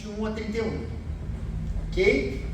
21 a 31. Ok?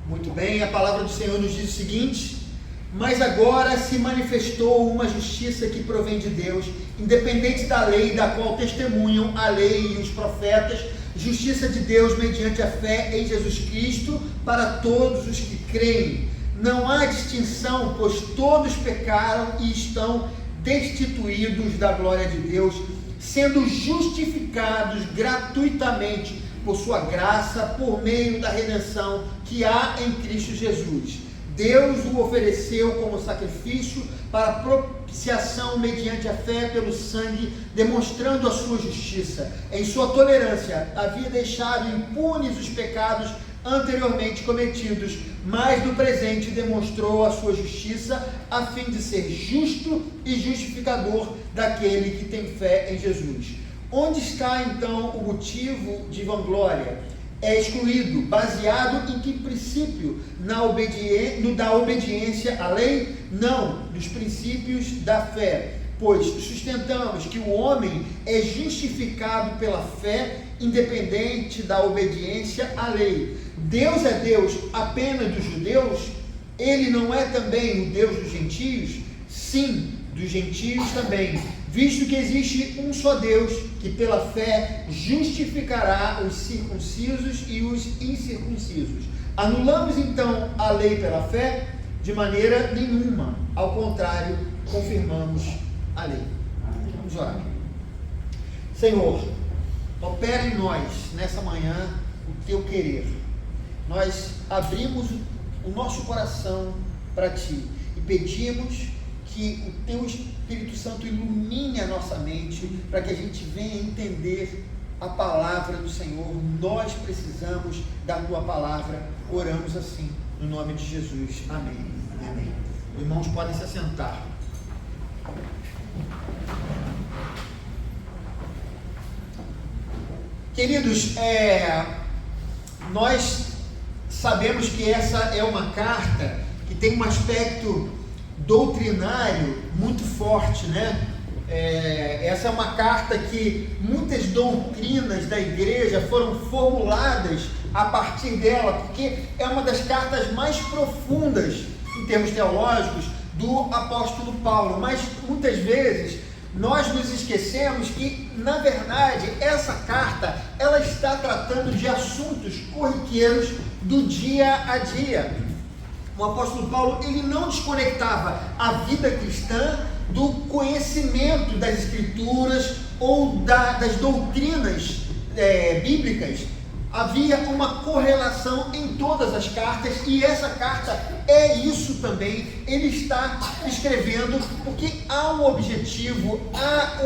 Muito bem, a palavra do Senhor nos diz o seguinte: mas agora se manifestou uma justiça que provém de Deus, independente da lei, da qual testemunham a lei e os profetas, justiça de Deus mediante a fé em Jesus Cristo para todos os que creem. Não há distinção, pois todos pecaram e estão destituídos da glória de Deus, sendo justificados gratuitamente por sua graça, por meio da redenção que há em Cristo Jesus. Deus o ofereceu como sacrifício para propiciação mediante a fé pelo sangue, demonstrando a sua justiça. Em sua tolerância havia deixado impunes os pecados anteriormente cometidos, mas no presente demonstrou a sua justiça, a fim de ser justo e justificador daquele que tem fé em Jesus. Onde está então o motivo de vanglória? É excluído, baseado em que princípio? Da obediência à lei? Não, dos princípios da fé. Pois sustentamos que o homem é justificado pela fé, independente da obediência à lei. Deus é Deus apenas dos judeus? Ele não é também o Deus dos gentios? Sim, dos gentios também, visto que existe um só Deus, que pela fé justificará os circuncisos e os incircuncisos. Anulamos então a lei pela fé? De maneira nenhuma. Ao contrário, confirmamos a lei. Vamos orar. Senhor, opera em nós nessa manhã o teu querer. Nós abrimos o nosso coração para ti e pedimos que o teu Espírito Santo ilumine a nossa mente para que a gente venha entender a palavra do Senhor. Nós precisamos da tua palavra. Oramos assim, no nome de Jesus. Amém. Amém. Os irmãos podem se assentar. Queridos, nós sabemos que essa é uma carta que tem um aspecto doutrinário muito forte, né? Essa é uma carta que muitas doutrinas da igreja foram formuladas a partir dela, porque é uma das cartas mais profundas em termos teológicos do apóstolo Paulo. Mas muitas vezes nós nos esquecemos que, na verdade, essa carta ela está tratando de assuntos corriqueiros do dia a dia. O apóstolo Paulo, ele não desconectava a vida cristã do conhecimento das escrituras ou das doutrinas bíblicas. Havia uma correlação em todas as cartas, e essa carta é isso também. Ele está escrevendo porque há um objetivo, há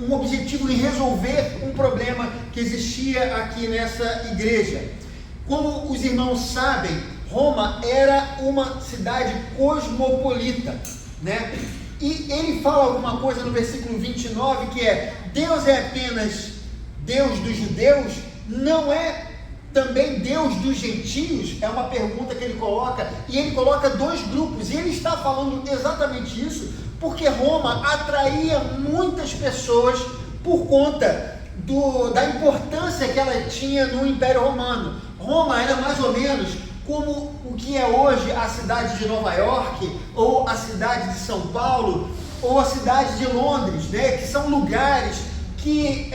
um objetivo em resolver um problema que existia aqui nessa igreja. Como os irmãos sabem, Roma era uma cidade cosmopolita, né? E ele fala alguma coisa no versículo 29 que é: Deus é apenas Deus dos judeus? Não é também Deus dos gentios? É uma pergunta que ele coloca, e ele coloca dois grupos, e ele está falando exatamente isso porque Roma atraía muitas pessoas por conta da importância que ela tinha no Império Romano. Roma era mais ou menos como o que é hoje a cidade de Nova York, ou a cidade de São Paulo, ou a cidade de Londres, né? Que são lugares que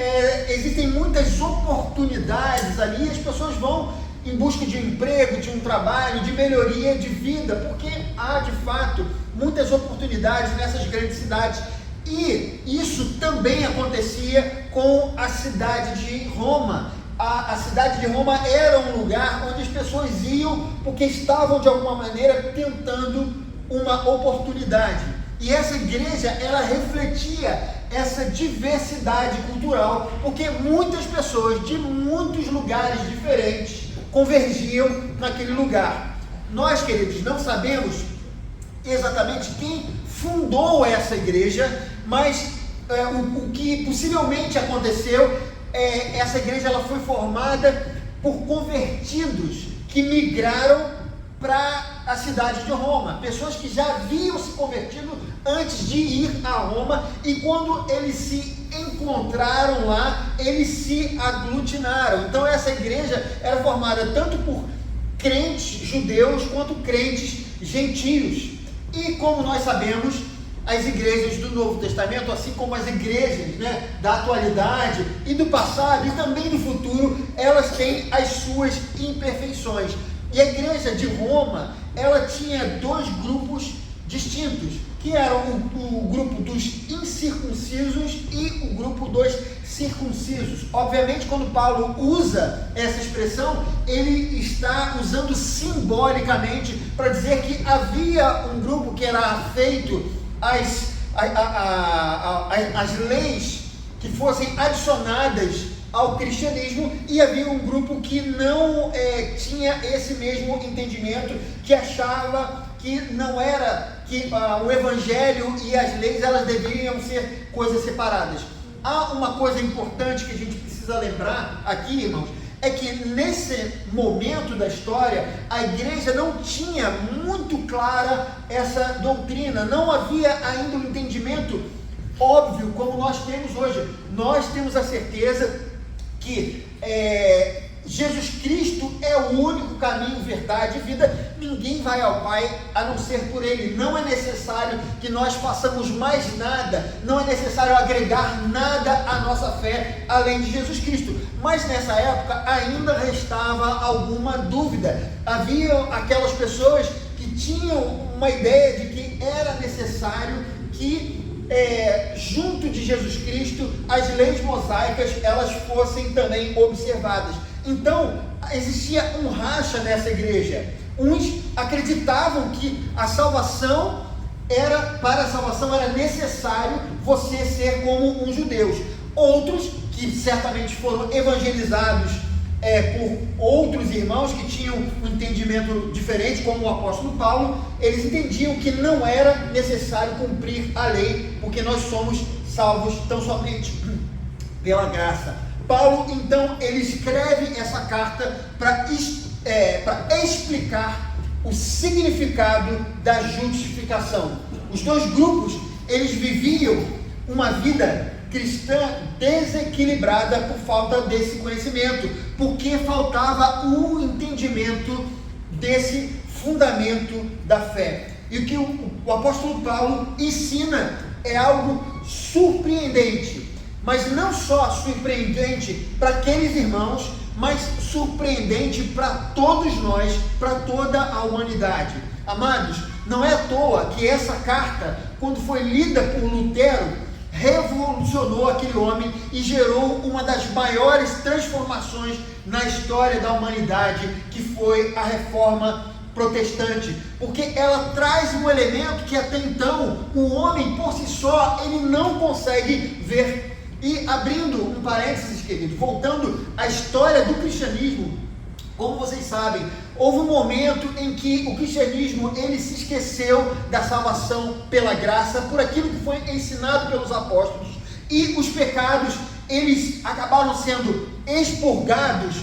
existem muitas oportunidades ali, e as pessoas vão em busca de um emprego, de um trabalho, de melhoria de vida, porque há de fato muitas oportunidades nessas grandes cidades. E isso também acontecia com a cidade de Roma. A cidade de Roma era um lugar onde as pessoas iam porque estavam de alguma maneira tentando uma oportunidade. E essa igreja, ela refletia essa diversidade cultural, porque muitas pessoas de muitos lugares diferentes convergiam naquele lugar. Nós, queridos, não sabemos exatamente quem fundou essa igreja, mas o que possivelmente aconteceu essa igreja ela foi formada por convertidos que migraram para a cidade de Roma, pessoas que já haviam se convertido antes de ir a Roma, e quando eles se encontraram lá, eles se aglutinaram. Então essa igreja era formada tanto por crentes judeus quanto crentes gentios. E como nós sabemos, as igrejas do Novo Testamento, assim como as igrejas, né, da atualidade e do passado e também do futuro, elas têm as suas imperfeições. E a igreja de Roma, ela tinha dois grupos distintos, que eram o grupo dos incircuncisos e o grupo dos circuncisos. Obviamente, quando Paulo usa essa expressão, ele está usando simbolicamente para dizer que havia um grupo que era afeito às leis que fossem adicionadas ao cristianismo, e havia um grupo que não tinha esse mesmo entendimento, que achava que não era, que o evangelho e as leis, elas deveriam ser coisas separadas. Há uma coisa importante que a gente precisa lembrar aqui, irmãos, é que nesse momento da história, a igreja não tinha muito clara essa doutrina, não havia ainda um entendimento óbvio como nós temos hoje. Nós temos a certeza que Jesus Cristo é o único caminho, verdade e vida. Ninguém vai ao Pai a não ser por Ele. Não é necessário que nós façamos mais nada, não é necessário agregar nada à nossa fé além de Jesus Cristo. Mas nessa época ainda restava alguma dúvida. Havia aquelas pessoas que tinham uma ideia de que era necessário que junto de Jesus Cristo as leis mosaicas elas fossem também observadas. Então existia um racha nessa igreja. Uns acreditavam que para a salvação era necessário você ser como um judeu. Outros, que certamente foram evangelizados por outros irmãos que tinham um entendimento diferente, como o apóstolo Paulo, eles entendiam que não era necessário cumprir a lei, porque nós somos salvos tão somente pela graça. Paulo, então, ele escreve essa carta para explicar o significado da justificação. Os dois grupos, eles viviam uma vida cristã desequilibrada por falta desse conhecimento, porque faltava o entendimento desse fundamento da fé. E o que o apóstolo Paulo ensina é algo surpreendente, mas não só surpreendente para aqueles irmãos, mas surpreendente para todos nós, para toda a humanidade. Amados, não é à toa que essa carta, quando foi lida por Lutero, revolucionou aquele homem e gerou uma das maiores transformações na história da humanidade, que foi a Reforma Protestante, porque ela traz um elemento que até então o homem por si só ele não consegue ver. E abrindo um parênteses, querido, voltando à história do cristianismo, como vocês sabem, houve um momento em que o cristianismo ele se esqueceu da salvação pela graça, por aquilo que foi ensinado pelos apóstolos, e os pecados eles acabaram sendo expurgados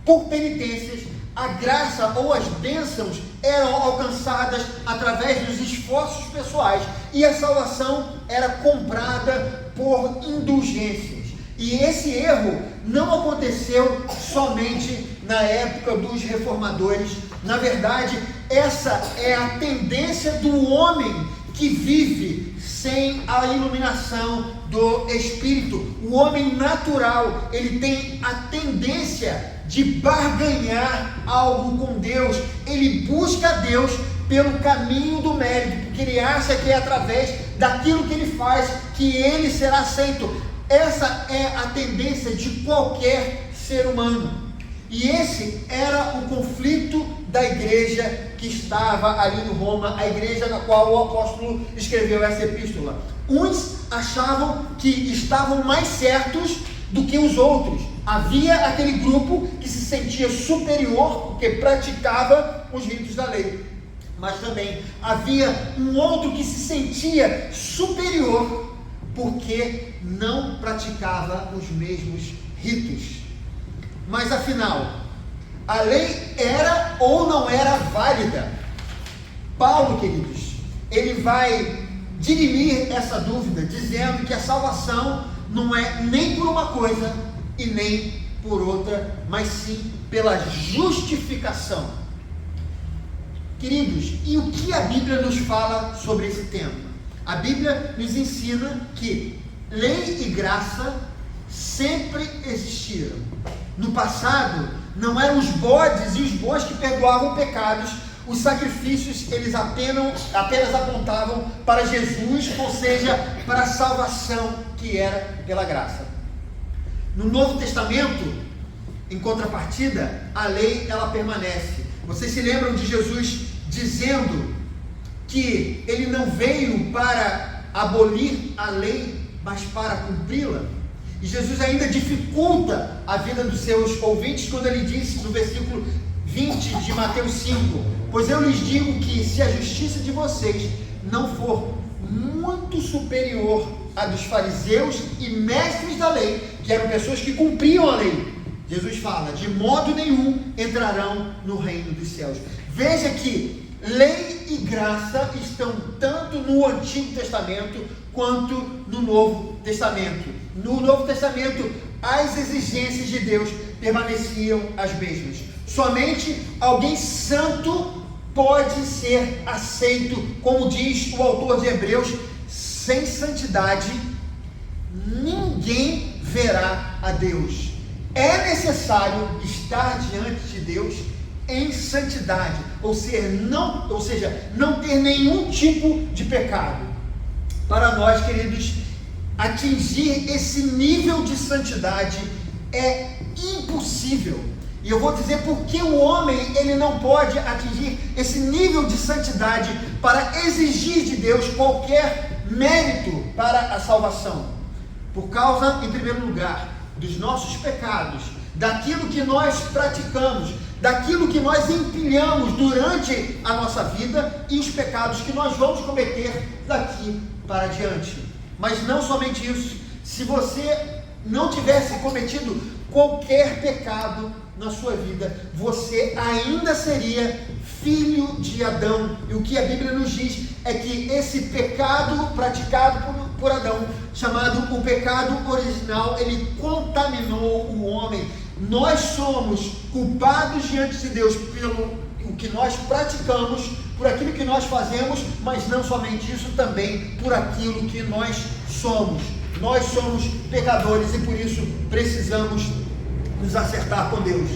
por penitências. A graça ou as bênçãos eram alcançadas através dos esforços pessoais, e a salvação era comprada por indulgências. E esse erro não aconteceu somente na época dos reformadores. Na verdade, essa é a tendência do homem que vive sem a iluminação do Espírito. O homem natural, ele tem a tendência de barganhar algo com Deus. Ele busca Deus pelo caminho do mérito, porque ele acha que é através daquilo que ele faz que ele será aceito. Essa é a tendência de qualquer ser humano. E esse era o conflito da igreja que estava ali em Roma, a igreja na qual o apóstolo escreveu essa epístola. Uns achavam que estavam mais certos do que os outros. Havia aquele grupo que se sentia superior porque praticava os ritos da lei. Mas também havia um outro que se sentia superior porque não praticava os mesmos ritos. Mas afinal, a lei era ou não era válida? Paulo, queridos, ele vai dirimir essa dúvida, dizendo que a salvação não é nem por uma coisa e nem por outra, mas sim pela justificação. Queridos, e o que a Bíblia nos fala sobre esse tema? A Bíblia nos ensina que lei e graça sempre existiram. No passado, não eram os bodes e os bois que perdoavam pecados. Os sacrifícios, eles apenas apontavam para Jesus, ou seja, para a salvação que era pela graça. No Novo Testamento, em contrapartida, a lei, ela permanece. Vocês se lembram de Jesus dizendo que ele não veio para abolir a lei, mas para cumpri-la? E Jesus ainda dificulta a vida dos seus ouvintes quando ele disse no versículo 20 de Mateus 5: pois eu lhes digo que se a justiça de vocês não for muito superior à dos fariseus e mestres da lei, que eram pessoas que cumpriam a lei, Jesus fala, de modo nenhum entrarão no reino dos céus. Veja que lei e graça estão tanto no Antigo Testamento quanto no Novo Testamento. No Novo Testamento, as exigências de Deus permaneciam as mesmas. Somente alguém santo pode ser aceito, como diz o autor de Hebreus: sem santidade ninguém verá a Deus. É necessário estar diante de Deus em santidade, ou seja, não ter nenhum tipo de pecado. Para nós, queridos, atingir esse nível de santidade é impossível. E eu vou dizer por que o homem ele não pode atingir esse nível de santidade para exigir de Deus qualquer mérito para a salvação. Por causa, em primeiro lugar, dos nossos pecados, daquilo que nós praticamos, daquilo que nós empilhamos durante a nossa vida e os pecados que nós vamos cometer daqui para diante. Mas não somente isso, se você não tivesse cometido qualquer pecado na sua vida, você ainda seria filho de Adão. E o que a Bíblia nos diz é que esse pecado praticado por Adão, chamado o pecado original, ele contaminou o homem. Nós somos culpados diante de Deus pelo o que nós praticamos, por aquilo que nós fazemos, mas não somente isso, também por aquilo que nós somos. Nós somos pecadores e por isso precisamos nos acertar com Deus.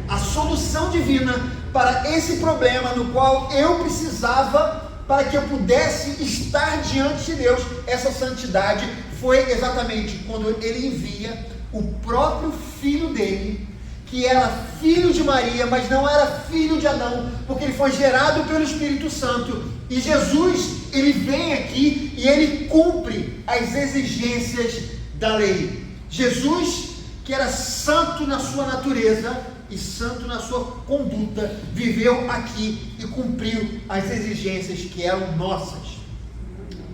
A solução divina para esse problema no qual eu precisava para que eu pudesse estar diante de Deus, essa santidade, foi exatamente quando ele envia o próprio filho dele, que era filho de Maria, mas não era filho de Adão, porque ele foi gerado pelo Espírito Santo. E Jesus, ele vem aqui e ele cumpre as exigências da lei. Jesus, que era santo na sua natureza e santo na sua conduta, viveu aqui e cumpriu as exigências que eram nossas.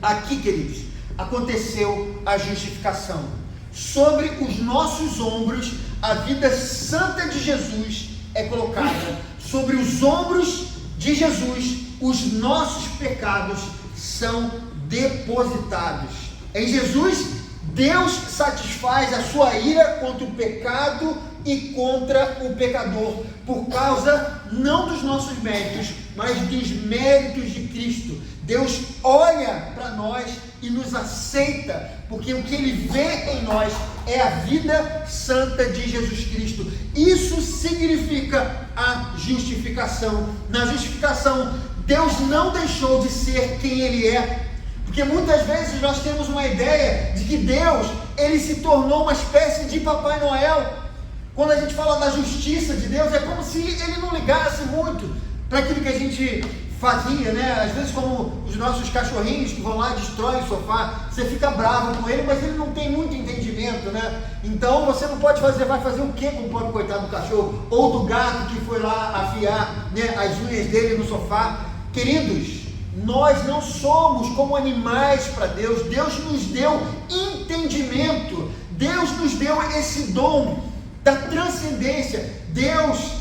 Aqui, queridos, aconteceu a justificação. Sobre os nossos ombros, a vida santa de Jesus é colocada. Sobre os ombros de Jesus, os nossos pecados são depositados. Em Jesus, Deus satisfaz a sua ira contra o pecado e contra o pecador, por causa não dos nossos méritos, mas dos méritos de Cristo. Deus olha para nós e nos aceita, porque o que Ele vê em nós é a vida santa de Jesus Cristo. Isso significa a justificação. Na justificação, Deus não deixou de ser quem Ele é, porque muitas vezes nós temos uma ideia de que Deus, Ele se tornou uma espécie de Papai Noel. Quando a gente fala da justiça de Deus, é como se Ele não ligasse muito para aquilo que a gente fazia, né? Às vezes, como os nossos cachorrinhos que vão lá e destroem o sofá, você fica bravo com ele, mas ele não tem muito entendimento, né? Então você não pode fazer, vai fazer o que com o pobre coitado do cachorro? Ou do gato que foi lá afiar, né, as unhas dele no sofá. Queridos, nós não somos como animais para Deus. Deus nos deu entendimento, Deus nos deu esse dom da transcendência. Deus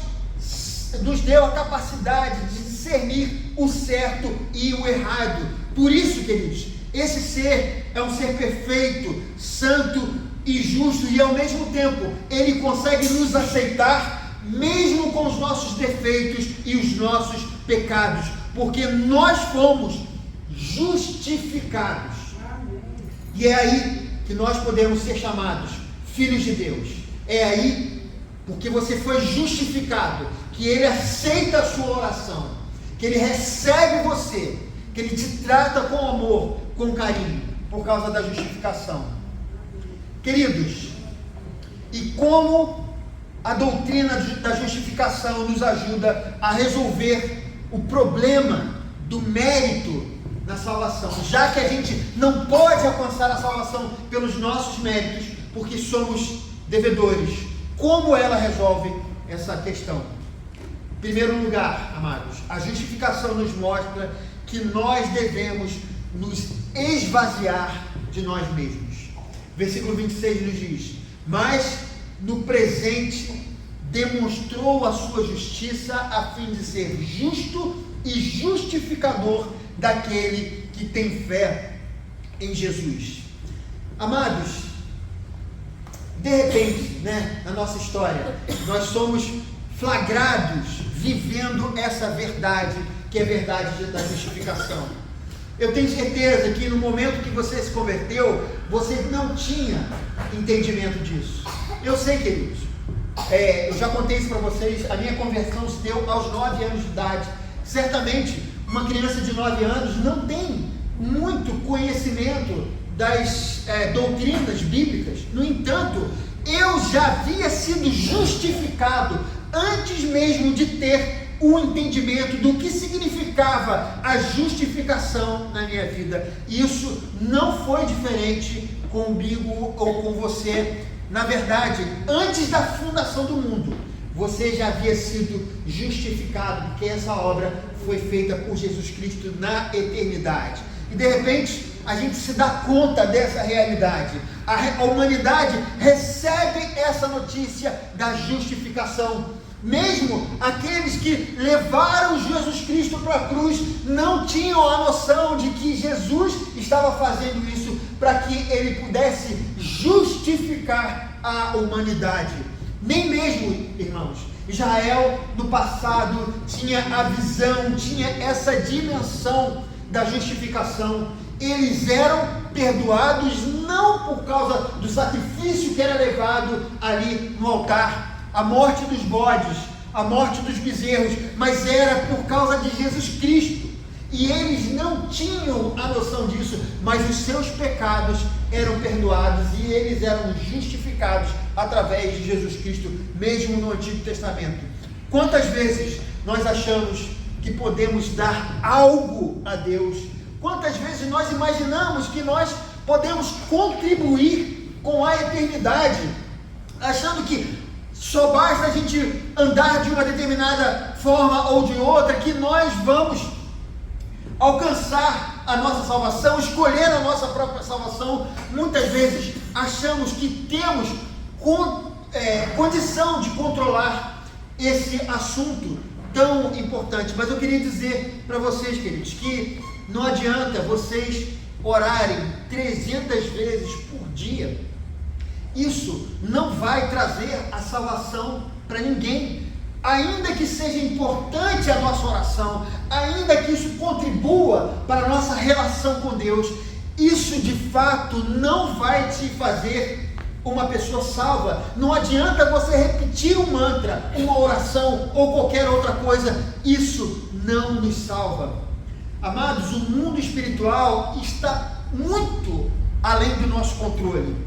nos deu a capacidade de discernir o certo e o errado. Por isso, queridos, esse ser é um ser perfeito, santo, e justo, e ao mesmo tempo Ele consegue nos aceitar, mesmo com os nossos defeitos e os nossos pecados, porque nós fomos justificados. E é aí que nós podemos ser chamados filhos de Deus. É aí, porque você foi justificado, que Ele aceita a sua oração, que Ele recebe você, que Ele te trata com amor, com carinho, por causa da justificação. Queridos, e como a doutrina da justificação nos ajuda a resolver o problema do mérito na salvação, já que a gente não pode alcançar a salvação pelos nossos méritos, porque somos devedores. Como ela resolve essa questão? Em primeiro lugar, amados, a justificação nos mostra que nós devemos nos esvaziar de nós mesmos. Versículo 26 nos diz: mas no presente demonstrou a sua justiça a fim de ser justo e justificador daquele que tem fé em Jesus. Amados, de repente, na nossa história, nós somos flagrados vivendo essa verdade, que é a verdade da justificação. Eu tenho certeza que no momento que você se converteu, você não tinha entendimento disso. Eu sei, queridos, eu já contei isso para vocês, a minha conversão se deu aos 9 anos de idade. Certamente, uma criança de 9 anos não tem muito conhecimento das doutrinas bíblicas. No entanto, eu já havia sido justificado antes mesmo de ter o entendimento do que significava a justificação na minha vida. Isso não foi diferente comigo ou com você. Na verdade, antes da fundação do mundo, você já havia sido justificado, porque essa obra foi feita por Jesus Cristo na eternidade. E de repente, a gente se dá conta dessa realidade. A humanidade recebe essa notícia da justificação. Mesmo aqueles que levaram Jesus Cristo para a cruz não tinham a noção de que Jesus estava fazendo isso para que Ele pudesse justificar a humanidade. Nem mesmo, irmãos, Israel no passado tinha a visão, tinha essa dimensão da justificação. Eles eram perdoados não por causa do sacrifício que era levado ali no altar, a morte dos bodes, a morte dos bezerros, mas era por causa de Jesus Cristo. E eles não tinham a noção disso, mas os seus pecados eram perdoados e eles eram justificados através de Jesus Cristo, mesmo no Antigo Testamento. Quantas vezes nós achamos que podemos dar algo a Deus? Quantas vezes nós imaginamos que nós podemos contribuir com a eternidade, achando que só basta a gente andar de uma determinada forma ou de outra, que nós vamos alcançar a nossa salvação, escolher a nossa própria salvação. Muitas vezes achamos que temos condição de controlar esse assunto tão importante. Mas eu queria dizer para vocês, queridos, que não adianta vocês orarem 300 vezes por dia. Isso não vai trazer a salvação para ninguém. Ainda que seja importante a nossa oração, ainda que isso contribua para a nossa relação com Deus, isso de fato não vai te fazer uma pessoa salva. Não adianta você repetir um mantra, uma oração ou qualquer outra coisa, isso não nos salva. Amados, o mundo espiritual está muito além do nosso controle.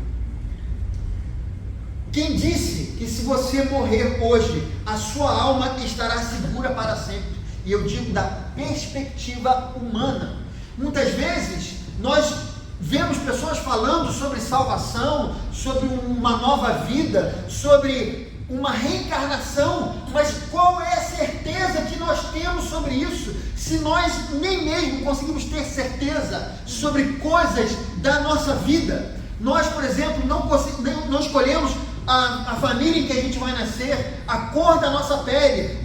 Quem disse que se você morrer hoje, a sua alma estará segura para sempre? E eu digo da perspectiva humana. Muitas vezes nós vemos pessoas falando sobre salvação, sobre uma nova vida, sobre uma reencarnação, mas qual é a certeza que nós temos sobre isso, se nós nem mesmo conseguimos ter certeza sobre coisas da nossa vida? Nós, por exemplo, não escolhemos a família em que a gente vai nascer, a cor da nossa pele,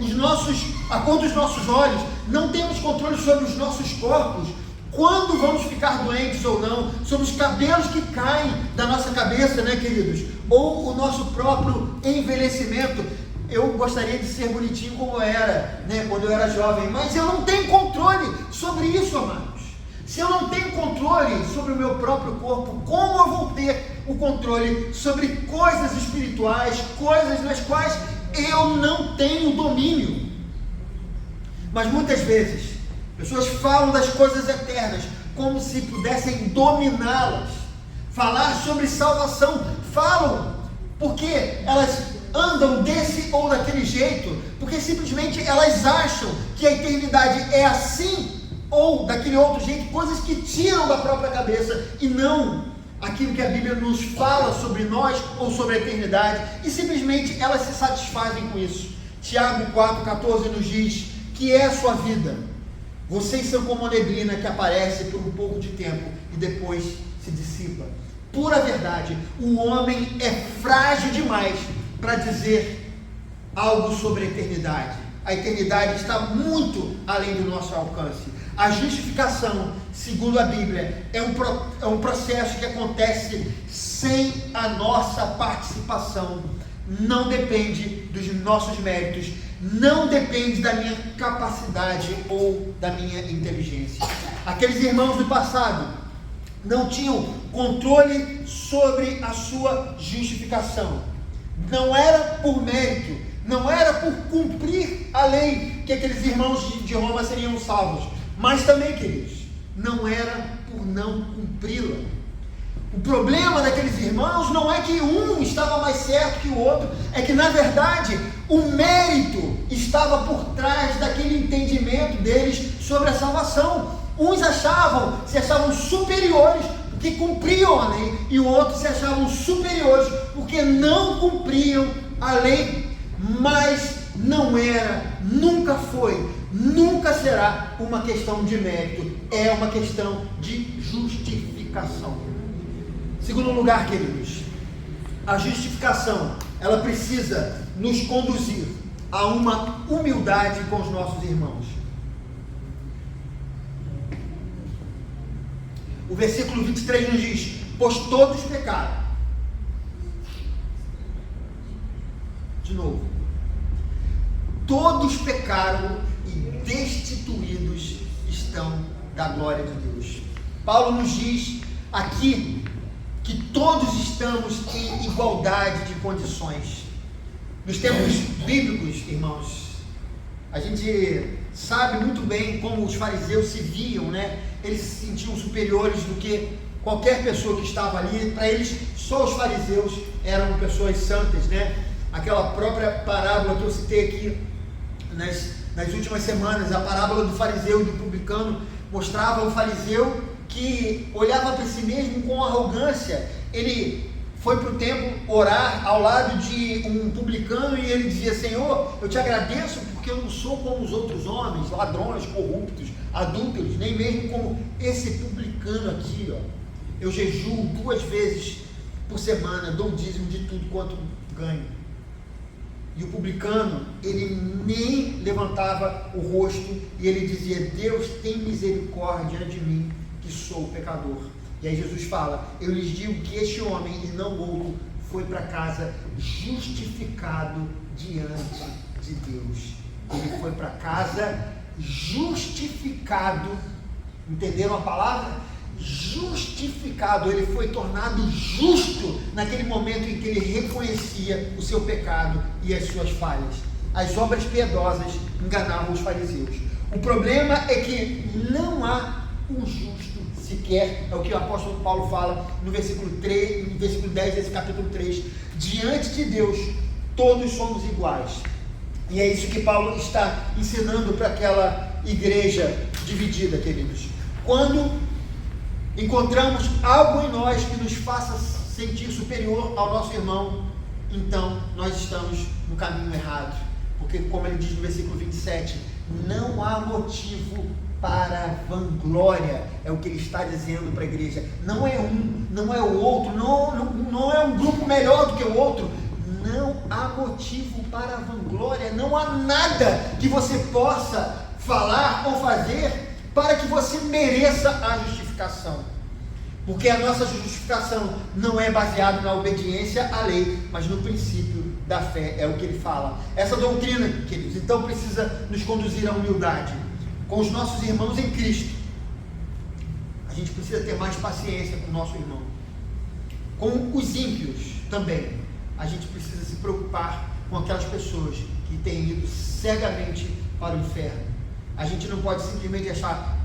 a cor dos nossos olhos, não temos controle sobre os nossos corpos. quando vamos ficar doentes ou não, sobre os cabelos que caem da nossa cabeça, né, queridos? Ou o nosso próprio envelhecimento. Eu gostaria de ser bonitinho como eu era, né, quando eu era jovem, mas eu não tenho controle sobre isso, amados. Se eu não tenho controle sobre o meu próprio corpo, como eu vou ter o controle sobre coisas espirituais, coisas nas quais eu não tenho domínio? Mas muitas vezes, pessoas falam das coisas eternas como se pudessem dominá-las. Falar sobre salvação, falam porque elas andam desse ou daquele jeito, porque simplesmente elas acham que a eternidade é assim ou daquele outro jeito, coisas que tiram da própria cabeça e não aquilo que a Bíblia nos fala sobre nós ou sobre a eternidade, e simplesmente elas se satisfazem com isso. Tiago 4,14 nos diz que é a sua vida. Vocês são como a neblina que aparece por um pouco de tempo e depois se dissipa. Pura verdade, o homem é frágil demais para dizer algo sobre a eternidade. A eternidade está muito além do nosso alcance. A justificação, segundo a Bíblia, é um processo que acontece sem a nossa participação. Não depende dos nossos méritos, não depende da minha capacidade ou da minha inteligência. Aqueles irmãos do passado não tinham controle sobre a sua justificação. Não era por mérito, não era por cumprir a lei que aqueles irmãos de Roma seriam salvos, mas também, queridos, não era por não cumpri-la. O problema daqueles irmãos não é que um estava mais certo que o outro, é que na verdade o mérito estava por trás daquele entendimento deles sobre a salvação. Uns se achavam superiores porque cumpriam a lei, e outros se achavam superiores porque não cumpriam a lei. Mas não era, nunca foi, nunca será uma questão de mérito, é uma questão de justificação. Segundo lugar, queridos, a justificação, ela precisa nos conduzir a uma humildade com os nossos irmãos. O versículo 23 nos diz: pois todos pecaram. De novo. Todos pecaram e destituídos estão da glória de Deus. Paulo nos diz aqui que todos estamos em igualdade de condições. Nos tempos bíblicos, irmãos, a gente sabe muito bem como os fariseus se viam, né? Eles se sentiam superiores do que qualquer pessoa que estava ali. Para eles, só os fariseus eram pessoas santas, né? Aquela própria parábola que eu citei aqui nas últimas semanas, a parábola do fariseu e do publicano, mostrava o fariseu que olhava para si mesmo com arrogância. Ele foi para o templo orar ao lado de um publicano e ele dizia: Senhor, eu te agradeço porque eu não sou como os outros homens, ladrões, corruptos, adúlteros, nem mesmo como esse publicano aqui, ó. Eu jejuo 2 vezes por semana, dou o dízimo de tudo quanto ganho. E o publicano, ele nem levantava o rosto e ele dizia: Deus, tem misericórdia de mim, que sou pecador. E aí Jesus fala: eu lhes digo que este homem e não outro foi para casa justificado diante de Deus. Ele foi para casa justificado. Entenderam a palavra? Justificado. Ele foi tornado justo naquele momento em que ele reconhecia o seu pecado e as suas falhas. As obras piedosas enganavam os fariseus. O problema é que não há um justo sequer. É o que o apóstolo Paulo fala no versículo 3, no versículo 10 desse capítulo 3. Diante de Deus todos somos iguais. E é isso que Paulo está ensinando para aquela igreja dividida, queridos. Quando encontramos algo em nós que nos faça sentir superior ao nosso irmão, então nós estamos no caminho errado. Porque, como ele diz no versículo 27, não há motivo para vanglória. É o que ele está dizendo para a igreja. Não é um, não é o outro, não é um grupo melhor do que o outro. Não há motivo para vanglória. Não há nada que você possa falar ou fazer para que você mereça a justificação. Porque a nossa justificação não é baseada na obediência à lei, mas no princípio da fé, é o que ele fala. Essa doutrina, queridos, então precisa nos conduzir à humildade com os nossos irmãos em Cristo. A gente precisa ter mais paciência com o nosso irmão. Com os ímpios também, a gente precisa se preocupar com aquelas pessoas que têm ido cegamente para o inferno. A gente não pode simplesmente achar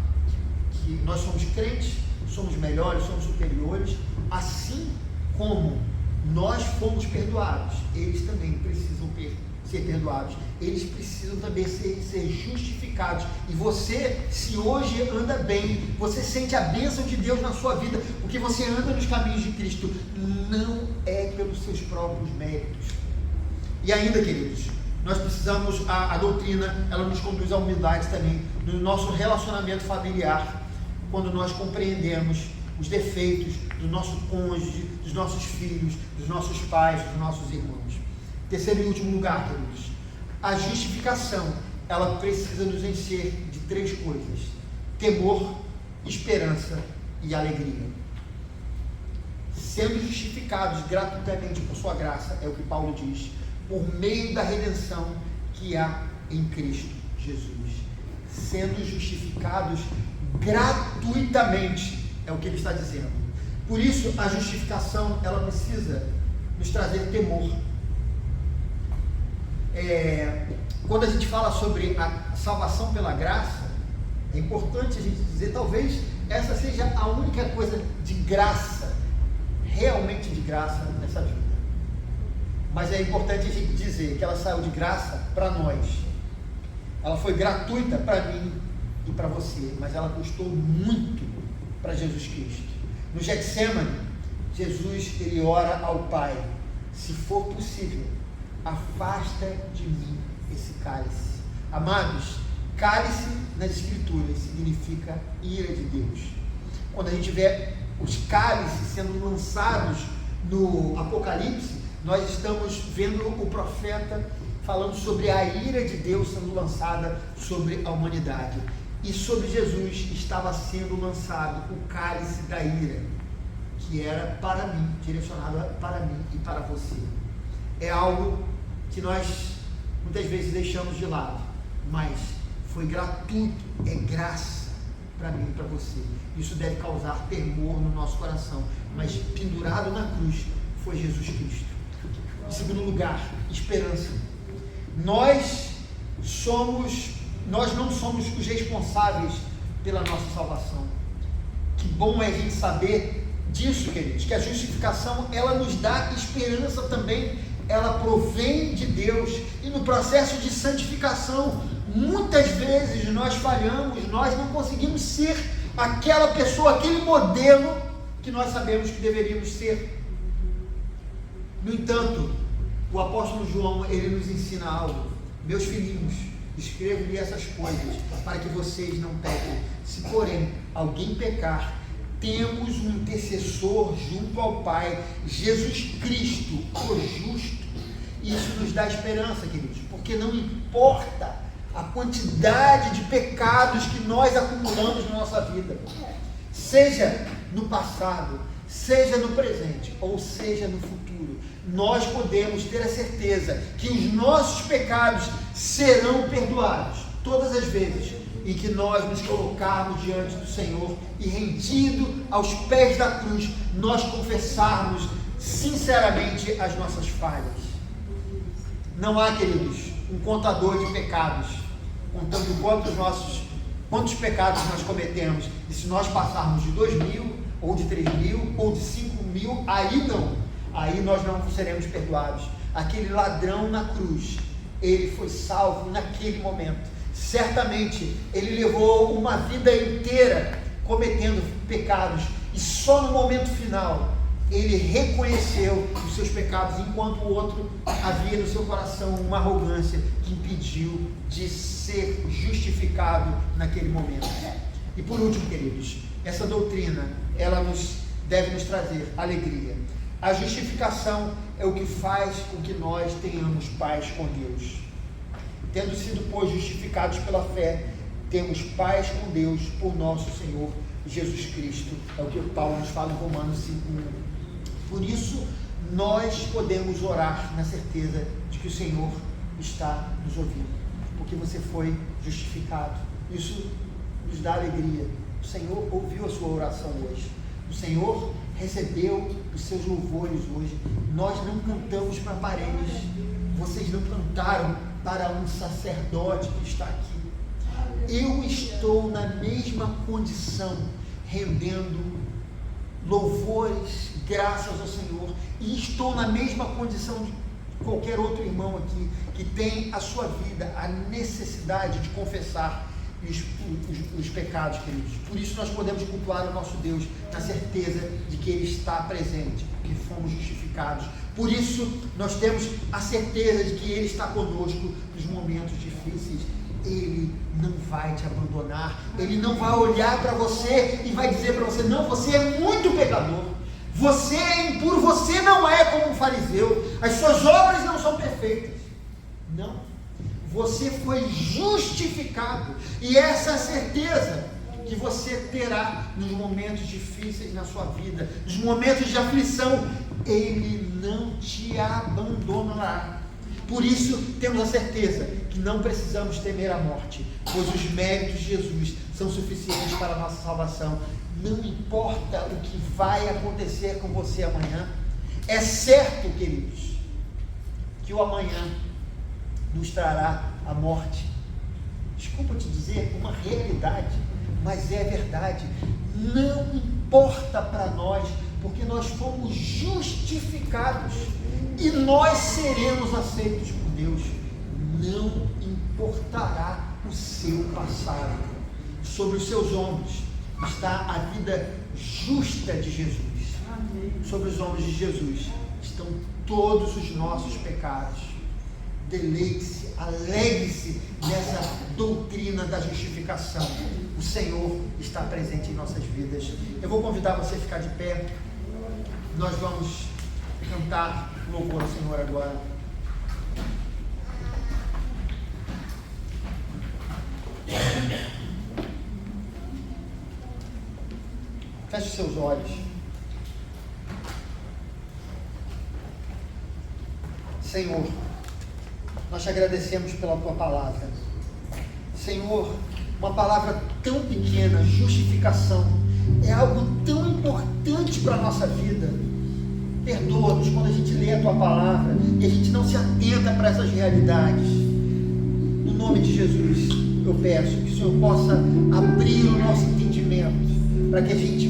que nós somos crentes, somos melhores, somos superiores, assim como nós fomos perdoados, eles também precisam ser perdoados, eles precisam também ser justificados. E você, se hoje anda bem, você sente a bênção de Deus na sua vida, porque você anda nos caminhos de Cristo, não é pelos seus próprios méritos. E ainda, queridos, nós precisamos, a doutrina, ela nos conduz à humildade também, no nosso relacionamento familiar, quando nós compreendemos os defeitos do nosso cônjuge, dos nossos filhos, dos nossos pais, dos nossos irmãos. Terceiro e último lugar, queridos, a justificação, ela precisa nos encher de 3 coisas: temor, esperança e alegria. Sendo justificados gratuitamente por sua graça, é o que Paulo diz, por meio da redenção que há em Cristo Jesus. Sendo justificados gratuitamente, é o que ele está dizendo. Por isso, a justificação, ela precisa nos trazer temor. Quando a gente fala sobre a salvação pela graça, é importante a gente dizer, talvez essa seja a única coisa de graça, realmente de graça nessa vida. Mas é importante a gente dizer que ela saiu de graça para nós. Ela foi gratuita para mim e para você, mas ela custou muito para Jesus Cristo. No Getsemane, Jesus, ele ora ao Pai: se for possível, afasta de mim esse cálice. Amados, cálice nas Escrituras significa ira de Deus. Quando a gente vê os cálices sendo lançados no Apocalipse, nós estamos vendo o profeta falando sobre a ira de Deus sendo lançada sobre a humanidade. E sobre Jesus estava sendo lançado o cálice da ira, que era para mim, direcionado para mim e para você. É algo que nós muitas vezes deixamos de lado, mas foi gratuito, é graça para mim e para você. Isso deve causar temor no nosso coração, mas pendurado na cruz foi Jesus Cristo. Em segundo lugar, esperança. Nós não somos os responsáveis pela nossa salvação. Que bom é a gente saber disso, queridos, que a justificação, ela nos dá esperança também, ela provém de Deus. E no processo de santificação, muitas vezes nós falhamos, nós não conseguimos ser aquela pessoa, aquele modelo que nós sabemos que deveríamos ser. No entanto, o apóstolo João, ele nos ensina algo: meus filhinhos, escrevo-lhe essas coisas para que vocês não pequem. Se porém alguém pecar, temos um intercessor junto ao Pai, Jesus Cristo, o justo. Isso nos dá esperança, queridos, porque não importa a quantidade de pecados que nós acumulamos na nossa vida, seja no passado, seja no presente, ou seja no futuro, nós podemos ter a certeza que os nossos pecados serão perdoados todas as vezes em que nós nos colocarmos diante do Senhor e, rendido aos pés da cruz, nós confessarmos sinceramente as nossas falhas. Não há, queridos, um contador de pecados contando quantos pecados nós cometemos, e se nós passarmos de 2.000 ou de 3.000 ou de 5.000, aí nós não seremos perdoados. Aquele ladrão na cruz, ele foi salvo naquele momento. Certamente ele levou uma vida inteira cometendo pecados, e só no momento final ele reconheceu os seus pecados, enquanto o outro havia no seu coração uma arrogância que impediu de ser justificado naquele momento. E por último, queridos, essa doutrina, ela deve nos trazer alegria. A justificação é o que faz com que nós tenhamos paz com Deus. Tendo sido, pois, justificados pela fé, temos paz com Deus por nosso Senhor Jesus Cristo. É o que Paulo nos fala em Romanos 5:1. Por isso, nós podemos orar na certeza de que o Senhor está nos ouvindo, porque você foi justificado. Isso nos dá alegria. O Senhor ouviu a sua oração hoje. O Senhor recebeu os seus louvores hoje. Nós não cantamos para paredes. Vocês não cantaram para um sacerdote que está aqui. Eu estou na mesma condição, rendendo louvores, graças ao Senhor, e estou na mesma condição de qualquer outro irmão aqui, que tem a sua vida, a necessidade de confessar os pecados, queridos. Por isso nós podemos cultuar o nosso Deus na certeza de que Ele está presente, que fomos justificados. Por isso nós temos a certeza de que Ele está conosco nos momentos difíceis. Ele não vai te abandonar. Ele não vai olhar para você e vai dizer para você: não, você é muito pecador, você é impuro, você não é como um fariseu, as suas obras não são perfeitas. Não, você foi justificado, e essa é a certeza que você terá nos momentos difíceis na sua vida, nos momentos de aflição. Ele não te abandonará. Por isso temos a certeza que não precisamos temer a morte, pois os méritos de Jesus são suficientes para a nossa salvação. Não importa o que vai acontecer com você amanhã, é certo, queridos, que o amanhã nos trará a morte. Desculpa te dizer uma realidade, mas é verdade. Não importa para nós, porque nós fomos justificados e nós seremos aceitos por Deus. Não importará o seu passado. Sobre os seus ombros está a vida justa de Jesus. Sobre os ombros de Jesus estão todos os nossos pecados. Deleite-se, alegre-se nessa doutrina da justificação. O Senhor está presente em nossas vidas. Eu vou convidar você a ficar de pé. Nós vamos cantar louvor ao Senhor agora. Feche os seus olhos. Senhor, nós te agradecemos pela tua palavra. Senhor, uma palavra tão pequena, justificação, é algo tão importante para a nossa vida. Perdoa-nos quando a gente lê a tua palavra e a gente não se atenta para essas realidades. No nome de Jesus, eu peço que o Senhor possa abrir o nosso entendimento, para que a gente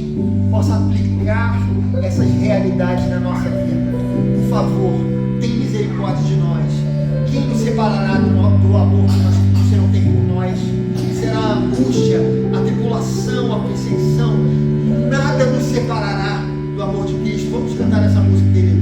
possa aplicar essas realidades na nossa vida. Por favor, tem misericórdia de nós. Quem nos separará do amor que o Senhor tem por nós? Será a angústia, a tribulação, a perseguição. Nada nos separará do amor de Cristo. Vamos cantar essa música, querido.